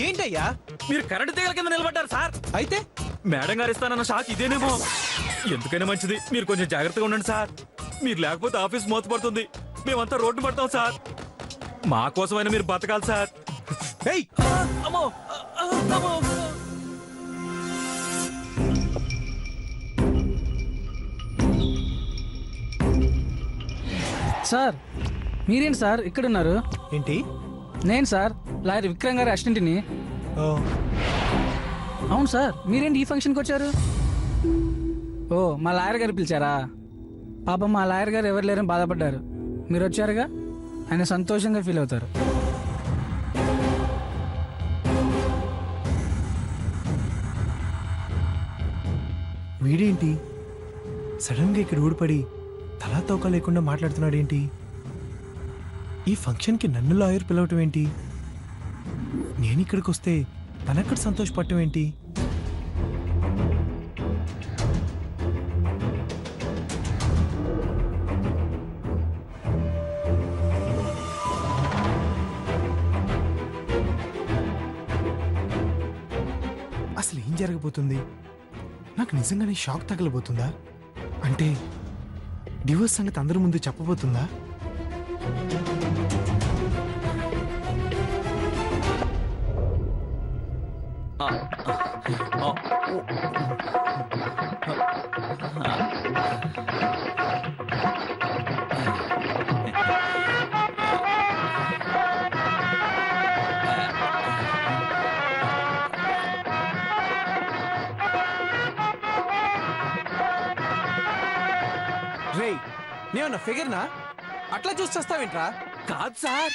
ఏంటయ్యా మీరు కరెంటు తీగల కింద నిలబడ్డారు సార్. అయితే మేడం గారు ఇస్తానన్న షాక్ ఇదేనేమో. ఎందుకైనా మంచిది మీరు కొంచెం జాగ్రత్తగా ఉండండి సార్. మీరు లేకపోతే ఆఫీస్ మూతపడుతుంది, మేమంతా రోడ్డు పడతాం సార్. మా కోసమైనా మీరు బతకాలి సార్. అమ్మో అమ్మో. సార్ మీరేంటి సార్ ఇక్కడ ఉన్నారు? ఏంటి? నేను సార్ లాయర్ విక్రమ్ గారి అసిస్టెంట్ని. అవును సార్, మీరేంటి ఈ ఫంక్షన్కి వచ్చారు? ఓ, మా లాయర్ గారు పిలిచారా? పాపం మా లాయర్ గారు ఎవరు లేరని బాధపడ్డారు. మీరు వచ్చారుగా, ఆయన సంతోషంగా ఫీల్ అవుతారు. వీడేంటి సడన్ గా ఇక్కడ ఊడిపడి తలా తోక లేకుండా మాట్లాడుతున్నాడు ఏంటి? ఈ ఫంక్షన్కి నన్ను లాయర్ పిలవటం ఏంటి? నేను ఇక్కడికి వస్తే తనక్కడ సంతోషపడటం ఏంటి? అసలు ఏం జరగబోతుంది? నాకు నిజంగానే షాక్ తగలబోతుందా? అంటే డివోర్స్ సంగతి అందరి ముందు చెప్పబోతుందా? నేమన్నా ఫిగర్నా? అట్లా చూస్తావేంట్రా? కాదు సార్,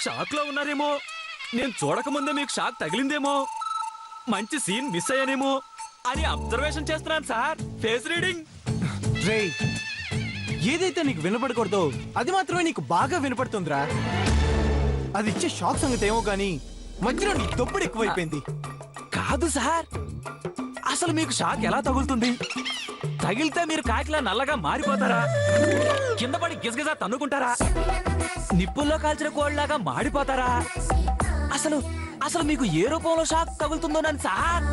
షాక్ లో ఉన్నారేమో. నేను చూడకముందే మీకు షాక్ తగిలిందేమో, మంచి సీన్ మిస్ అయ్యానేమో అని అబ్జర్వేషన్ చేస్తున్నాను సార్. Face reading. రేయ్, ఏదైతే నీకు వినపడకూడదో అది మాత్రమే నీకు బాగా వినపడుతుందిరా. అది ఇచ్చే షాక్ సంగతి ఏమో గానీ మధ్యలో నీకు తొప్పుడు ఎక్కువైపోయింది. కాదు సార్, అసలు మీకు షాక్ ఎలా తగులుతుంది? తగిలితే మీరు కాకిలా నల్లగా మారిపోతారా? కింద పడి గిజగిజా తన్నుకుంటారా? నిప్పుల్లో కాల్చిన కోళ్ళలాగా మాడిపోతారా? అసలు అసలు మీకు ఏ రూపంలో షాక్ తగులుతుందోనని సార్.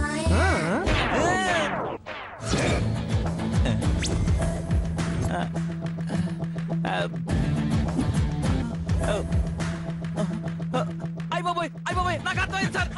అయిపోయి నాకు అర్థమైంది సార్.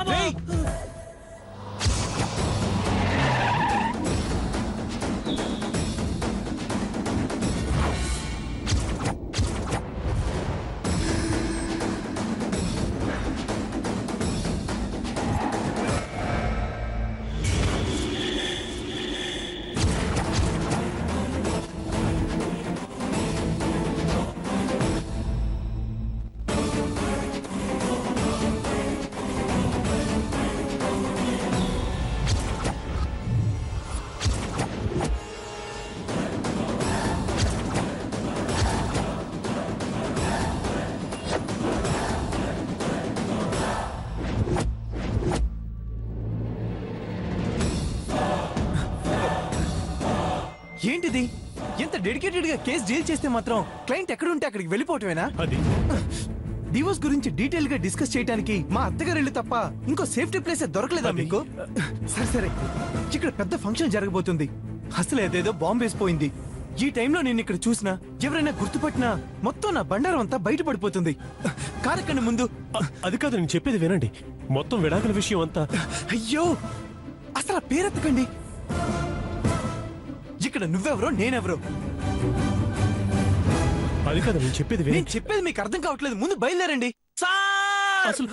ఏంటిది? ఎంత డెడికేటెడ్ గా కేసు డీల్ చేస్తే మాత్రం క్లయింట్ ఎక్కడుంటే అక్కడికి వెళ్ళిపోవటమేనా? డివోర్స్ గురించి డీటెయిల్ గా డిస్కస్ చేయడానికి మా అత్తగారు ఇల్లు తప్ప ఇంకో సేఫ్టీ ప్లేస్ దొరకలేదా మీకు? సరే సరే, ఇక్కడ పెద్ద ఫంక్షన్ జరగబోతుంది. అసలు ఏదేదో బాంబు వేసిపోయింది. ఈ టైంలో నేను ఇక్కడ చూసినా, ఎవరైనా గుర్తుపట్టినా మొత్తం నా బండారం అంతా బయటపడిపోతుంది. కారెక్కండి ముందు. అది కాదు, నేను చెప్పేది వినండి. మొత్తం విడాకుల విషయం అంతా. అయ్యో, అసలు ఆ పేరెత్తకండి. ఇక్కడ నువ్వెవరో నేనెవరో. అది కాదు, నేను చెప్పేది నేను చెప్పేది మీకు అర్థం కావట్లేదు. ముందు బయలుదేరండి. అసలు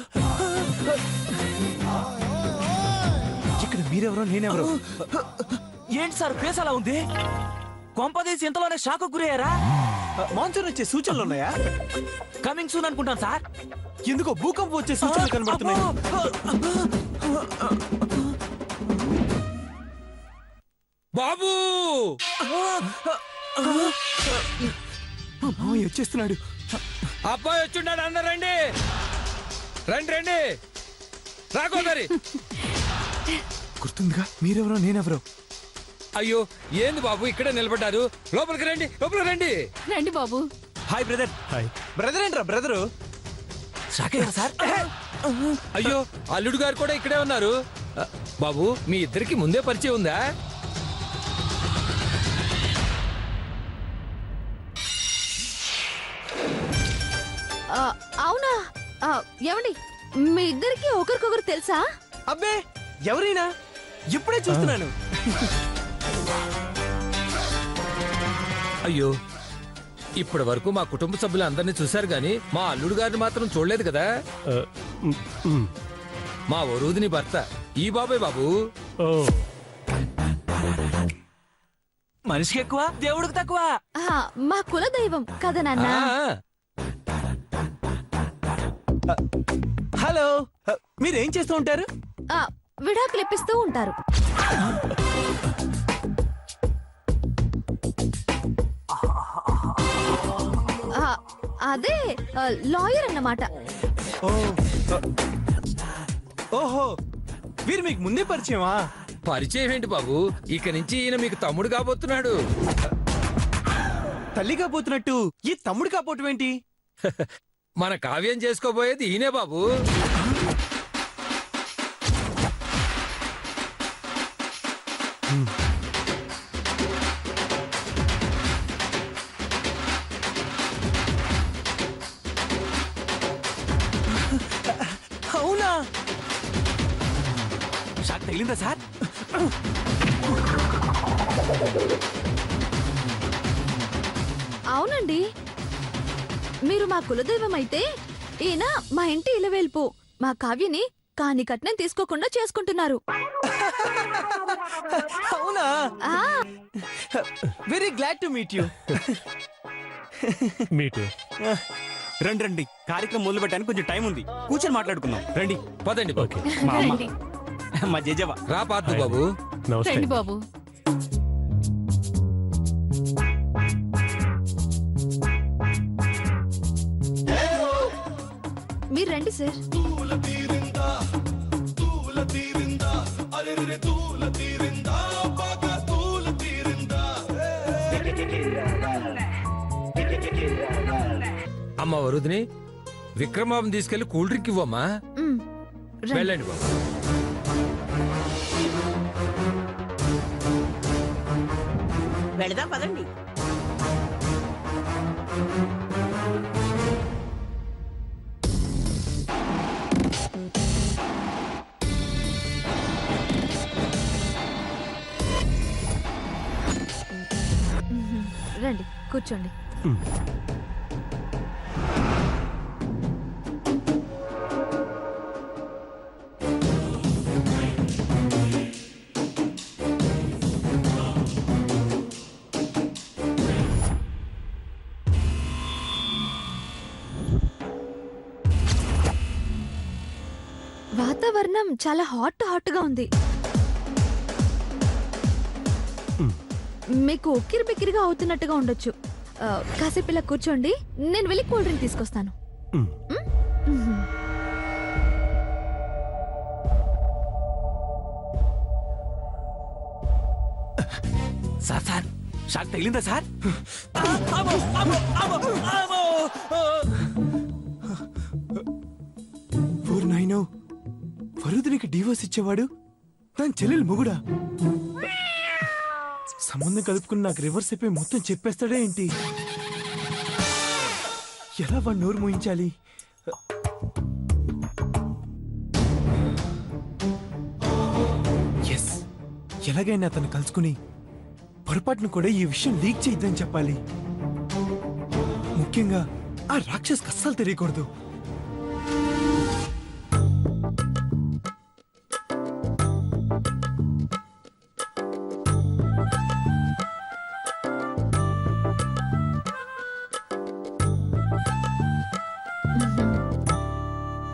ఇక్కడ మీరెవరో నేనెవరో. ఏంటి సార్ ఫేస్ అలా ఉంది? కొంపదీసి ఇంతలోనే షాక్ గురయ్యారా? మాన్సూన్ వచ్చే సూచనలు ఉన్నాయా? కమింగ్ సూన్ అనుకుంటాను సార్. ఎందుకో భూకంపం వచ్చే సూచనలు కనబడుతున్నాయి. బాబు వచ్చేస్తున్నాడు. అబ్బాయి వచ్చున్నాడు. అందరు రండి రండి రండి. రాకోదరి గుర్తుందిగా, మీరెవరో నేనెవరో. అయ్యో ఏంది బాబు ఇక్కడే నిలబడ్డారు? లోపలికి రండి, లోపలికి రండి. రండి బాబు. Hi brother. హాయ్ బ్రదర్ ఏంట్రా బ్రదరు? షాక్ అయ్యారా సార్? అయ్యో అల్లుడు గారు కూడా ఇక్కడే ఉన్నారు. బాబు మీ ఇద్దరికి ముందే పరిచయం ఉందా? అవునా? ఏమండి మీ ఇద్దరికి ఒకరికొకరు తెలుసా? అబ్బే ఎవరైనా ఇప్పుడే చూస్తున్నాను. అయ్యో ఇప్పటి వరకు మా కుటుంబ సభ్యులందరినీ చూశారు గాని మా అల్లుడు గారిని మాత్రం చూడలేదు కదా. మా వరుదిని భర్త ఈ బాబాయ్ బాబు. ఓ మనిషికి ఎక్కువ దేవుడికి తక్కువ. మా కుల దైవం కదా నాన్న. హలో, మీరు ఏం చేస్తూ ఉంటారు? విడాకులు ఇప్పిస్తూ ఉంటారు. అదే లాయర్ అన్నమాట. ఓహో, వీరు మీకు ముందే పరిచయమా? పరిచయం ఏంటి బాబు, ఇక నుంచి ఈయన మీకు తమ్ముడు కాబోతున్నాడు. తల్లి కాబోతున్నట్టు ఈ తమ్ముడు కాబోటం ఏంటి? మన కావ్యం చేసుకోబోయేది ఈయనే బాబు. అవునా? షాక్ తగిలిందా సార్? అవునండి, మీరు మా కులదైవం అయితే ఈయన మా ఇంటి ఇలవేల్పు. మా కావ్యని కాని కట్నం తీసుకోకుండా చేసుకుంటున్నారు. అవునా? Very glad to meet you. Meet రండి రండి, కార్యక్రమం మొదలు పెట్టడానికి కొంచెం టైం ఉంది, కూర్చొని మాట్లాడుకుందాం. రండి. పదండి బాబు. ఓకే. మా అమ్మ, మా జేజవ్వ. రా పార్దు బాబు. నమస్తే. బాబు. మీరు రండి సార్. అమ్మ వరుదిని, విక్రమాబం తీసుకెళ్లి కూల్ డ్రింక్ ఇవ్వమ్మా. వెళ్ళండి బాబు. వెళదాం పదండి. రండి కూర్చోండి. వాతావరణం చాలా హాట్ గా ఉంది. మీకు ఉక్కిరి బిక్కిరిగా అవుతున్నట్టుగా ఉండొచ్చు. కాసేపు ఇలా కూర్చోండి, నేను వెళ్ళి కూల్ డ్రింక్ తీసుకొస్తాను. సార్ సార్ షాక్ తగిలిందా సార్? నాయనో, వరుదినికి డివోర్స్ ఇచ్చేవాడు దాని చెల్లెలు మొగుడా? సంబంధం కలుపుకుని నాకు రివర్స్ అయిపోయి మొత్తం చెప్పేస్తాడే ఏంటి? ఎలా వాడు నోరు మూయించాలి? ఎస్, ఎలాగైనా అతను కలుసుకుని పొరపాటును కూడా ఈ విషయం లీక్ చేయొద్దని చెప్పాలి. ముఖ్యంగా ఆ రాక్షస్ అస్సలు తెలియకూడదు.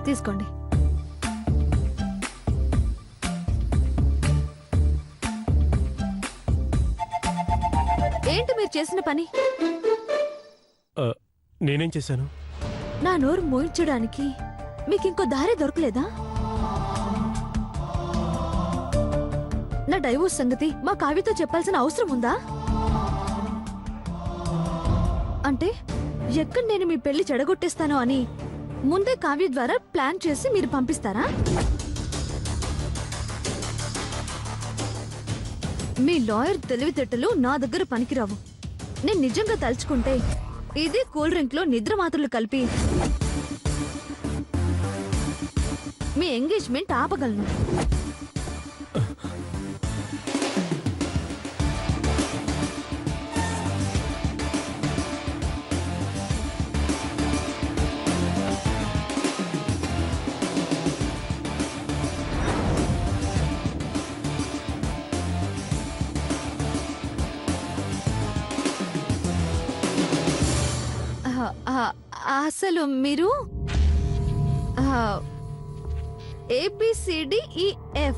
తీసుకోండి. ఏంటి మీరు చేసిన పని? నేనేం చేశాను? నా నోరు మోయించడానికి మీకు ఇంకో దారి దొరకలేదా? నా డైవోర్స్ సంగతి మా కావ్యతో చెప్పాల్సిన అవసరం ఉందా? అంటే ఎక్కడ నేను మీ పెళ్లి చెడగొట్టేస్తానో అని ముందే కావ్య ద్వారా ప్లాన్ చేసి మీరు పంపిస్తారా? మీ లాయర్ తెలివితేటలు నా దగ్గర పనికిరావు. నేను నిజంగా తలుచుకుంటే ఇదే కూల్ డ్రింక్ లో నిద్ర మాత్రలు కలిపి మీ ఎంగేజ్మెంట్ ఆపగలను. అసలు మీరు ABCDEF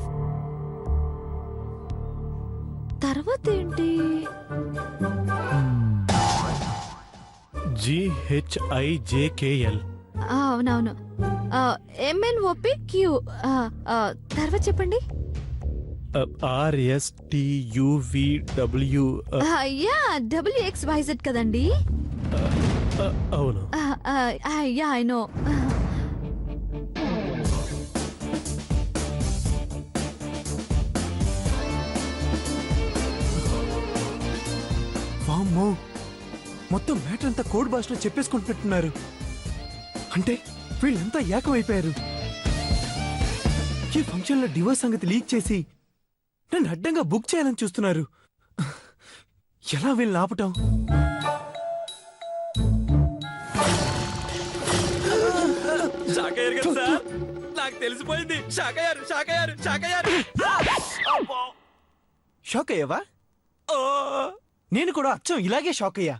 తర్వాత ఏంటి? GHIJKL. అవునవును. MNOPQ తర్వాత చెప్పండి. RSTUVW. యా WXYZ కదండి. అవును. Yeah I know. వామ్మో, మొత్తం మ్యాటర్ అంతా కోడ్ భాషలో చెప్పేసుకుంటున్నట్టున్నారు. అంటే వీళ్ళంతా ఏకమైపోయారు. ఈ ఫంక్షన్ లో డివోర్స్ సంగతి లీక్ చేసి నన్ను అడ్డంగా బుక్ చేయాలని చూస్తున్నారు. ఎలా వీళ్ళని ఆపటం? షాకయ్యారు కదా సార్, నాకు తెలిసిపోయింది. షాకయ్యారు. షాక్ అయ్యావా? నేను కూడా అచ్చం ఇలాగే షాక్ అయ్యా.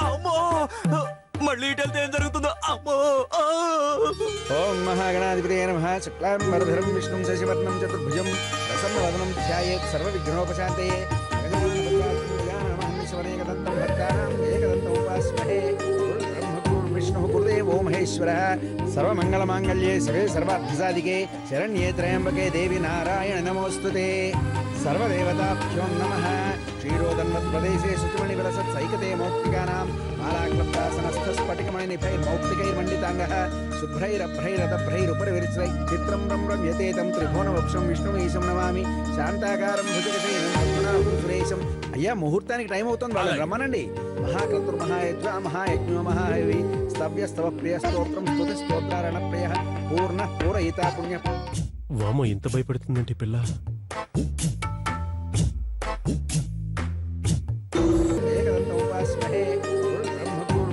అమ్మో, మళ్ళీ ఇటెళ్తే ఏం జరుగుతుందో. అమ్మో. ఓం మహాగణాధిపతే నమః. శుక్లాంబరధరం విష్ణుం శశివర్ణం చతుర్భుజం ప్రసన్నవదనం ధ్యాయేత్ సర్వవిఘ్నోపశాంతయే. ఏకదంతం భక్తానాం ఏకదంతం ఉపాస్మహే. గురుర్బ్రహ్మ విష్ణుః గురుదేవో మహేశ్వరः. సర్వమంగళమాంగళ్యే శివే సర్వార్థసాధికే శరణ్యే త్రయంబకే దేవి నారాయణ నమోస్తుతే. సర్వదేవతాభ్యో నమః. క్షీరోదన్వత్ప్రదేశే శుచిమణివిలసత్సైకతే మౌక్తికానాం మాలాక్లబ్దాసనస్థస్ఫటికమణినిభైర్మౌక్తికైర్మండితాంగः శుభ్రైరభ్రైరతభ్రైరుపరివిరిచ్రై చిత్రం రమ్యతే తం త్రిభువనవక్షం విష్ణుమీశం నమామి. శాంతాకారం భుజగశయనం సురేశం. అయ్యా, ముహూర్తానికి టైం అవుతుంది, వాళ్ళని రమ్మనండి. మహాకర్తుర్మహాయజ్వా మహాయజ్ఞో మహాహవి స్తవ్యస్తవ ప్రియ స్తోత్రం స్తుతి స్తోత్రారణ ప్రియ పూర్ణ పూరయితా పుణ్య. వామో, ఇంత భయపడుతుందంటే పిల్ల.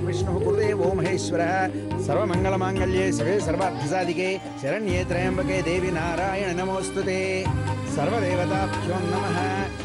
విష్ణు మహేశ్వర. సర్వమంగళమాంగళ్యే శివే సర్వార్థసాధికే శరణ్యే త్రయంబకే దేవి నారాయణ నమోస్తుతే. సర్వదేవతాభ్యో నమః.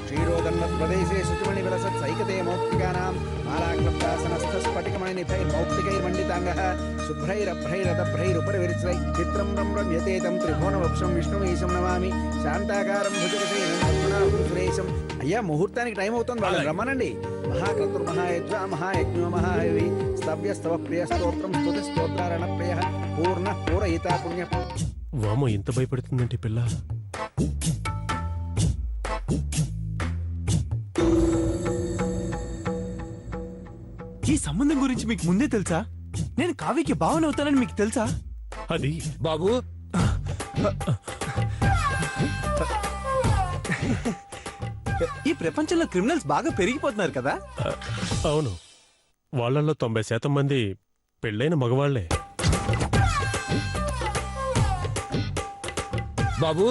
క్షీరోదన్వత్ప్రదేశే శుచిమణివిలసత్సైకతే మౌక్తికానాం మాలాక్లబ్దాసనస్థస్ఫటికమణినిభైర్మౌక్తికైర్మండితాంగः శుభ్రైరభ్రైరతభ్రైరుపరివిరిచ్రై చిత్రం రమ్యతే తం త్రిభువనవక్షం విష్ణుమీశం నమామి. శాంతాకారం భుజగశయనం సురేశం. అయ్యా, ముహూర్తానికి టైం అవుతుంది, వాళ్ళని రమ్మనండి. మహాకర్తుర్మహాయజ్వా మహాయజ్ఞో మహాహవి స్తవ్యస్తవ ప్రియ స్తోత్రం స్తుతి స్తోత్రారణ ప్రియ పూర్ణ పూరయితా పుణ్య. వామో, ఇంత భయపడుతుందంటే పిల్ల. ఈ సంబంధం గురించి మీకు ముందే తెలుసా? నేను కావ్యకి భావన అవుతానని మీకు తెలుసా? అది బాబు, ఈ ప్రపంచంలో క్రిమినల్స్ బాగా పెరిగిపోతున్నారు కదా. అవును, వాళ్ళల్లో 90% మంది పెళ్ళైన మగవాళ్లే. బాబు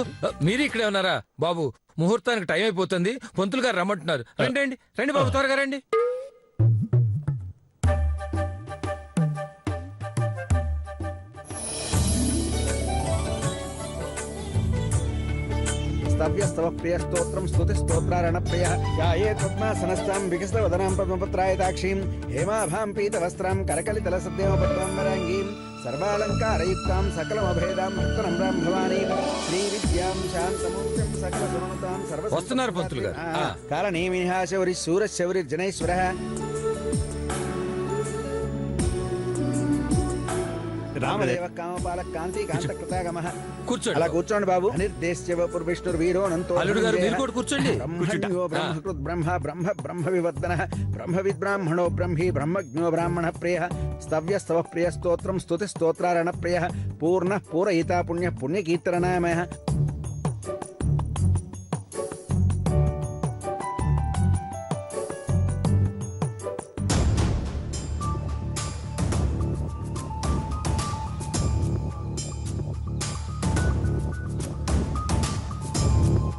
మీరు ఇక్కడే ఉన్నారా? బాబు, ముహూర్తానికి టైం అయిపోతుంది, పంతులు గారు రమ్మంటున్నారు. రండి రండి రండి బాబు, త్వరగా రండి. స్తవ్యస్తవ ప్రియ స్తోత్రం స్తుతి స్తోత్రారణ ప్రియ ధ్యాయే పద్మాసనస్థాం వికసితవదనాం పద్మపత్రాయతాక్షీం హేమాభాం పీతవస్త్రాం కరకలితల సద్దేవపద్మాంబరాంగీం సర్వాలంకారయుక్తాం సకలమభేదాం భక్తనమ్రాం భవానీం శ్రీ విద్యాం శాంతమూర్తిం సకల గుణవతాం సర్వ. వస్తున్నారు పంతులు గారు. కారణీమిహా శౌరి శూరశౌరి జనైశ్వర. రామదేవ కామపాల కాంతి కాంత కృతాగమ. కూర్చోండి అలా కూర్చోండి బాబు. అనిర్దేశ్య పుర్విష్ణుర్ వీరో నంతో అల్లుడు గారు మీరు కూడా కూర్చోండి. బ్రహ్మణ్యో బ్రహ్మకృత్ బ్రహ్మ బ్రహ్మ బ్రహ్మవివర్ధన బ్రహ్మవిద్ బ్రాహ్మణో బ్రహ్మీ బ్రహ్మజ్ఞో బ్రాహ్మణ ప్రియ స్తవ్య స్తవ ప్రియ స్తోత్రం స్తుతి స్తోత్రారణ ప్రియ పూర్ణ పూరయితా పుణ్య పుణ్యకీర్తనామయ.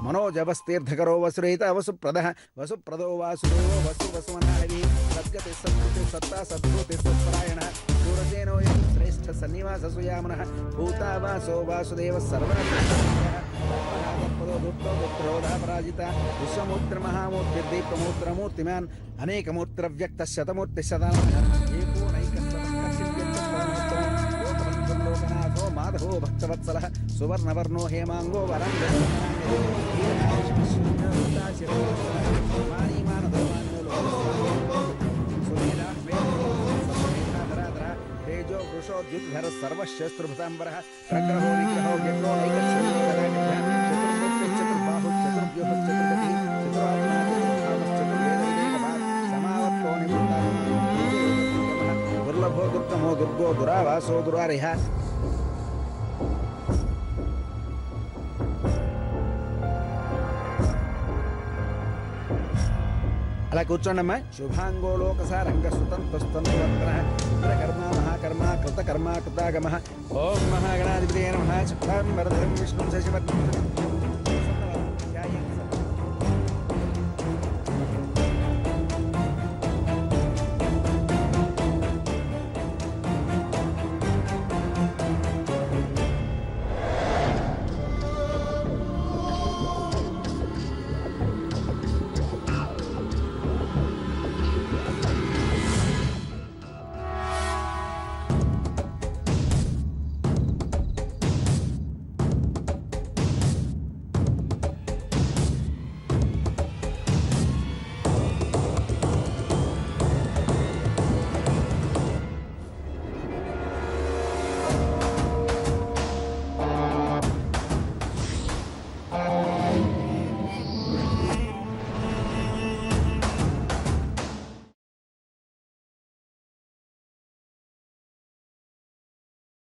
మనోజవస్తీర్థకరో వసురేత వసుప్రద వసుప్రదో వాసుదేవో వసు వసుమనాహవి సద్గతి సత్కృతి సత్తా సత్కృతి సత్పరాయణ సూరసేనో శ్రేష్ఠ సన్నివాస సుయామన భూతావాసో వాసుదేవ సర్వనపదో దుఃఖో దుఃఖరోధ పరాజిత విశ్వమూర్తి మహామూర్తిర్దీప్తమూర్తిరమూర్తిమాన్ అనేకమూర్తిర వ్యక్త శతమూర్తి శతానః లోకనాథో మాధవో భక్తవత్సలః సువర్ణవర్ణో హేమాంగో వరంగో తేజో వృషోద్యుద్ధర సర్వశస్త్రభృతాంబరః ప్రగ్రహో నిగ్రహో వ్యగ్రో చతుర్బాహు చతుర్వ్యూహ చతుర్గతి సమావర్తో దుర్లభో దుర్గమో దుర్గో దురావాసో దురారిహ. అలా కూర్చోండమ్మా. శుభాంగోలోకసారంగ సుతంతుస్తంతువర్తన మహాకర్మ కృతకర్మ కృతాగమ. ఓం మహాగణాధిపతే నమః. శుక్లాం వరదరం విష్ణుం శశివర్ణం